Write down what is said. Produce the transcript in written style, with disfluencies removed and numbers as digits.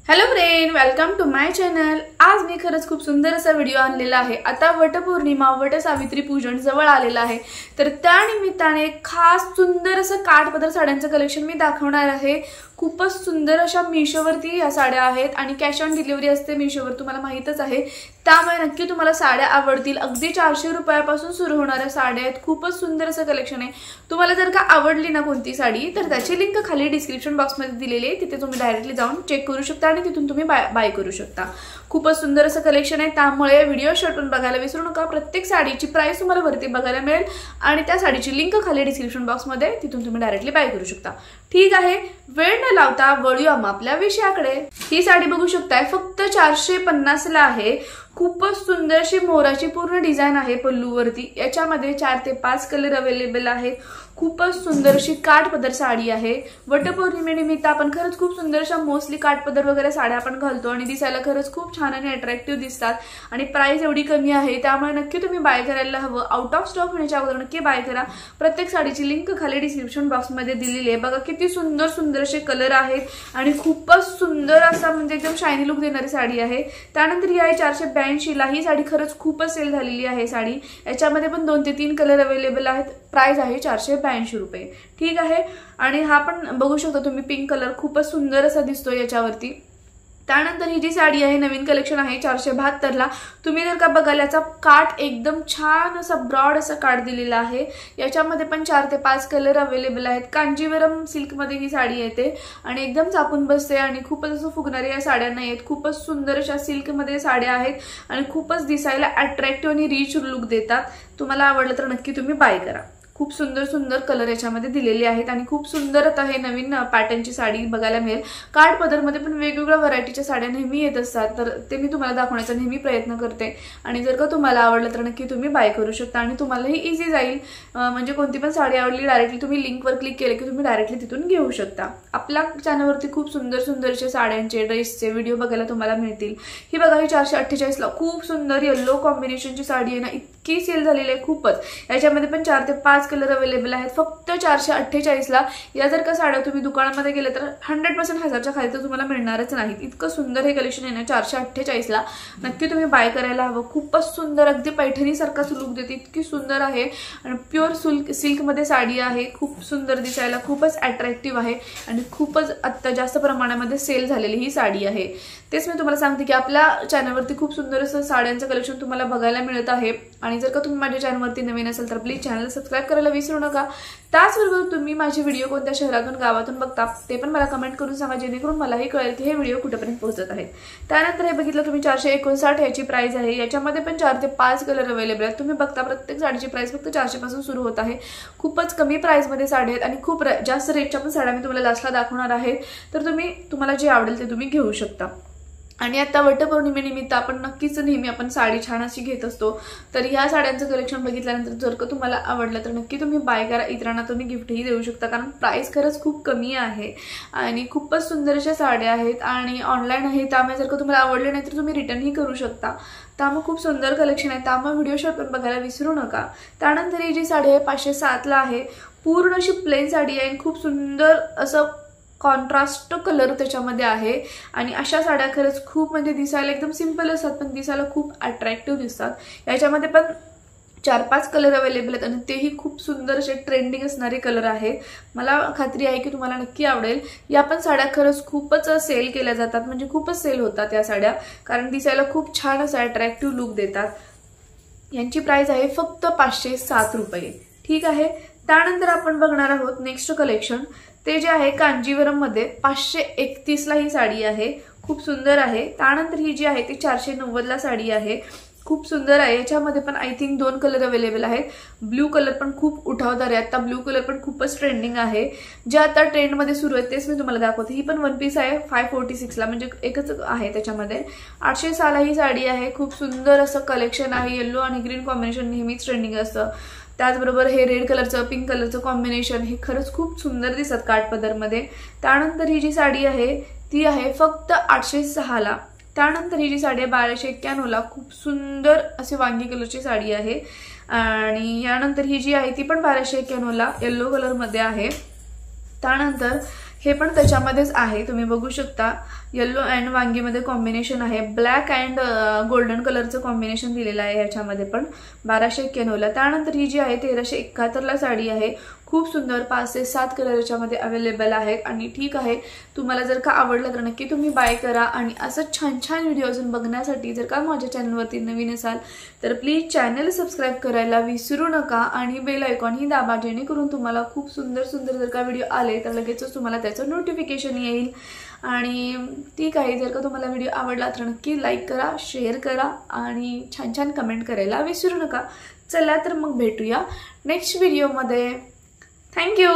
Hello friend, welcome to my channel. आज मी खरंच खूप सुंदर असा व्हिडिओ आणलेला आहे। आता वटपौर्णिमा वटसावित्री पूजन जवळ आलेला आहे, तर त्या निमित्ताने खास सुंदर असं काठपदर साड्यांचं कलेक्शन मी दाखवणार आहे। खूपच सुंदर अशा मीशोवरती या साड्या आहेत आणि कॅश ऑन डिलिव्हरी असते मीशोवर, तुम्हाला माहितच आहे। त्यामुळे नक्की तुम्हाला साड्या आवडतील। अगदी 400 रुपयापासून सुरू होणाऱ्या साड्या आहेत। खूपच सुंदर असं कलेक्शन आहे। तुम्हाला जर का आवडली ना कोणती साडी, तर त्याची लिंक खाली डिस्क्रिप्शन बॉक्समध्ये दिलेली आहे, तिथे तुम्ही डायरेक्टली जाऊन चेक करू शकता आणि तिथून तुम्ही बाय करू शकता। खूपच सुंदर असं कलेक्शन आहे, त्यामुळे व्हिडिओ शेवटून बघायला विसरू नका। प्रत्येक साडीची प्राइस तुम्हाला वरती बघायला मिळेल आणि त्या साडीची लिंक खाली डिस्क्रिप्शन बॉक्समध्ये, तिथून तुम्ही डायरेक्टली बाय करू शकता। ठीक आहे, वेळ न लावता वळूया आपल्या विषयाकडे। ही साडी बघू शकताय, फक्त 450 ला आहे। खूपच सुंदर अशी मोराची पूर्ण डिझाइन आहे पल्लूवरती। याच्यामध्ये 4 ते 5 कलर अवेलेबल आहेत। खूपच सुंदर अशी काठपदर साडी आहे। वटपौर्णिमेनिमित्त आपण खरंच खूप सुंदर अशा मोस्टली काठपदर वगैरे साड्या आपण घालतो आणि दिसायला खरंच खूप छान आणि अट्रॅक्टिव्ह दिसतात आणि प्राइस एवढी कमी आहे, त्यामुळे नक्की तुम्ही बाय करायला हवं। आउट ऑफ स्टॉक होण्याच्या अगोदर नक्की बाय करा। प्रत्येक साडीची लिंक खाली डिस्क्रिप्शन बॉक्समध्ये दिलेली आहे। बघा किती सुंदर सुंदर असे कलर आहेत आणि खूपच सुंदर असा म्हणजे एकदम शायनी लुक देणारी साडी आहे। त्यानंतर ही आहे 482 ला। ही साडी खरंच खूपच सेल झालेली आहे साडी। याच्यामध्ये पण 2 ते 3 कलर अवेलेबल आहेत। प्राइस आहे 482 रुपये। ठीक आहे, आणि हा पण बघू शकता तुम्ही पिंक कलर, खूपच सुंदर असा दिसतोय याच्यावरती। त्यानंतर ही जी साडी आहे नवीन कलेक्शन आहे 472 ला। तुम्ही जर का बघाल, याचा काठ एकदम छान असा ब्रॉड असा काठ दिलेला आहे। याच्यामध्ये पण 4 ते 5 कलर अवेलेबल आहेत। कांजीवरम सिल्क मध्ये ही साडी येते आणि एकदम चापून बसते आणि खूपच असं फुगणाऱ्या या साड्या नाहीत। खूपच सुंदर अशा सिल्क मध्ये साड्या आहेत आणि खूपच दिसायला अट्रॅक्टिव्ह आणि रिच लुक देतात। तुम्हाला आवडलं तर नक्की तुम्ही बाय करा। खूप सुंदर सुंदर कलर याच्यामध्ये दिलेले आहेत आणि खूप सुंदर आता हे नवीन पॅटर्नची साडी बघायला मिळेल। काठपदरमध्ये पण वेगवेगळ्या व्हरायटीच्या साड्या नेहमी येत असतात, तर ते मी तुम्हाला दाखवण्याचा नेहमी प्रयत्न करते आणि जर का तुम्हाला आवडलं तर नक्की तुम्ही बाय करू शकता आणि तुम्हालाही इझी जाईल। म्हणजे कोणती पण साडी आवडली, डायरेक्टली तुम्ही लिंकवर क्लिक केले की तुम्ही डायरेक्टली तिथून घेऊ शकता। आपल्या चॅनलवरती खूप सुंदर सुंदरचे साड्यांचे ड्रेसचे व्हिडिओ बघायला तुम्हाला मिळतील। ही बघा, ही 448 ला खूप सुंदर येलो कॉम्बिनेशनची साडी आहे ना, इतकी सेल झालेली आहे खूपच। याच्यामध्ये पण 4 ते 5 कलर अवेलेबल आहेत। फक्त 448 ला। या जर का साड्या तुम्ही दुकानामध्ये गेले तर 100% हजारच्या खाली तर तुम्हाला मिळणारच नाहीत। इतकं सुंदर हे कलेक्शन आहे ना 448 ला। नक्की तुम्ही बाय करायला हवं। खूपच सुंदर, अगदी पैठणी सारखाच लुक देते, इतकी सुंदर आहे आणि प्युअर सिल्क मध्ये साडी आहे। खूप सुंदर दिसायला, खूपच अट्रॅक्टिव्ह आहे आणि खूपच आता जास्त प्रमाणामध्ये सेल झालेली ही साडी आहे। तेच मी तुम्हाला सांगते की आपल्या चॅनलवरती खूप सुंदर असं साड्यांचं कलेक्शन तुम्हाला बघायला मिळत आहे आणि जर का तुम्ही माझ्या चॅनलवरती नवीन असाल तर प्लीज चॅनल सबस्क्राइब करायला विसरू नका। त्याचबरोबर तुम्ही माझे व्हिडिओ कोणत्या शहरातून गावातून बघता ते पण मला कमेंट करून सांगा, जेणेकरून मलाही कळेल की हे व्हिडिओ कुठेपर्यंत पोहोचत आहेत। त्यानंतर हे बघितलं तुम्ही 459 याची प्राइस आहे। याच्यामध्ये पण 4 ते 5 कलर अवेलेबल आहेत। तुम्ही बघता प्रत्येक साडीची प्राइस फक्त 400 पासून सुरू होत आहे। खूपच कमी प्राइस मध्ये साडी आहेत आणि खूप जास्त रेटच्या पण साड्या मी तुम्हाला लास्टला दाखवणार आहे, तर तुम्हाला जे आवडेल ते तुम्ही घेऊ शकता। आणि आता वटपौर्णिमेनिमित्त आपण नक्कीच नेहमी आपण साडी छान अशी घेत असतो, तर ह्या साड्यांचं कलेक्शन बघितल्यानंतर जर का तुम्हाला आवडलं तर नक्की तुम्ही बाय करा। इतरांना तुम्ही गिफ्टही देऊ शकता, कारण प्राइस खरंच खूप कमी आहे आणि खूपच सुंदर अशा साड्या आहेत आणि ऑनलाईन आहे। त्यामुळे जर का तुम्हाला आवडले नाही तर तुम्ही रिटर्नही करू शकता। त्यामुळे खूप सुंदर कलेक्शन आहे, त्यामुळे व्हिडिओ शेवटपर्यंत बघायला विसरू नका। त्यानंतर ही जी साडी आहे 507 ला आहे। पूर्ण अशी प्लेन साडी आहे, खूप सुंदर असं कॉन्ट्रास्ट कलर त्याच्यामध्ये आहे आणि अशा साड्या खरंच खूप म्हणजे दिसायला एकदम सिंपल असतात पण दिसायला खूप अट्रॅक्टिव्ह दिसतात। याच्यामध्ये पण 4-5 कलर अवेलेबल आहेत आणि तेही खूप सुंदर असे ट्रेंडिंग असणारे कलर आहेत। मला खात्री आहे की तुम्हाला नक्की आवडेल। या पण साड्या खरंच खूपच सेल केल्या जातात, म्हणजे खूपच सेल होतात या साड्या, कारण दिसायला खूप छान असं अट्रॅक्टिव्ह लुक देतात। यांची प्राइस आहे फक्त 507 रुपये। ठीक आहे, त्यानंतर आपण बघणार आहोत नेक्स्ट कलेक्शन, ते जे आहे कांजीवरम मध्ये 531 ला ही साडी आहे। खूप सुंदर आहे। त्यानंतर ही जी आहे ती 490 ला साडी आहे। खूप सुंदर आहे। याच्यामध्ये पण आय थिंक 2 कलर अवेलेबल आहेत। ब्लू कलर पण खूप उठावदार आहे, आता ब्लू कलर पण खूपच ट्रेंडिंग आहे। जे आता ट्रेंड मध्ये सुरू आहे तेच मी तुम्हाला दाखवते। ही पण वन पीस आहे 546 ला, म्हणजे एकच आहे त्याच्यामध्ये। 806 ला ही साडी आहे। खूप सुंदर असं कलेक्शन आहे। येलो आणि ग्रीन कॉम्बिनेशन नेहमीच ट्रेंडिंग असतं। त्याचबरोबर हे रेड कलरचं पिंक कलरचं कॉम्बिनेशन हे खरंच खूप सुंदर दिसत काठपदरमध्ये। त्यानंतर ही जी साडी आहे ती आहे फक्त 806 ला। त्यानंतर ही जी साडी आहे 1291 ला। खूप सुंदर असे वांगी कलरची साडी आहे आणि यानंतर ही जी आहे ती पण 1291 ला येलो कलर मध्ये आहे। त्यानंतर हे पण त्याच्यामध्येच आहे, तुम्ही बघू शकता। येलो अँड वांगीमध्ये कॉम्बिनेशन आहे, ब्लॅक अँड गोल्डन कलरचं कॉम्बिनेशन दिलेलं आहे ह्याच्यामध्ये पण 1291ला। त्यानंतर ही जी आहे 1371ला साडी आहे, खूप सुंदर 5 ते 7 कलर याच्यामध्ये अवेलेबल आहेत। आणि ठीक आहे, तुम्हाला जर का आवडलं तर नक्की तुम्ही बाय करा। आणि असं छान छान व्हिडिओ अजून बघण्यासाठी जर का माझ्या चॅनलवरती नवीन असाल तर प्लीज चॅनल सबस्क्राईब करायला विसरू नका आणि बेल आयकॉन ही दाबा, जेणेकरून तुम्हाला खूप सुंदर सुंदर जर का व्हिडिओ आले तर लगेचच तुम्हाला त्याचं नोटिफिकेशन येईल। आणि ठीक आहे, जर का तुम्हाला व्हिडिओ आवडला तर नक्की लाईक करा, शेअर करा आणि छान छान कमेंट करायला विसरू नका। चला तर मग भेटूया नेक्स्ट व्हिडिओमध्ये। थँक्यू।